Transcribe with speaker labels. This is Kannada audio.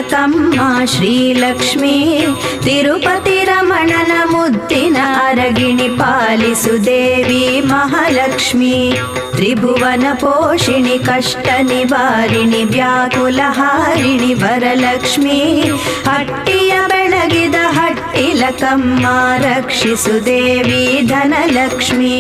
Speaker 1: ಕಮ್ಮ ಶ್ರೀಲಕ್ಷ್ಮೀ ತಿರುಪತಿ ರಮಣನ ಮುದ್ದಿನ ಅರಗಿಣಿ ಪಾಲಿಸು ದೇವಿ ಮಹಾಲಕ್ಷ್ಮಿ ತ್ರಿಭುವನ ಪೋಷಿಣಿ ಕಷ್ಟ ನಿವಾರಿಣಿ ವ್ಯಾಕುಲಹಾರಿಣಿ ವರಲಕ್ಷ್ಮಿ ಹಟ್ಟಿಯ ಬೆಳಗಿದ ಹಟ್ಟಿಲ ಕಮ್ಮ ರಕ್ಷಿಸು ದೇವಿ ಧನಲಕ್ಷ್ಮಿ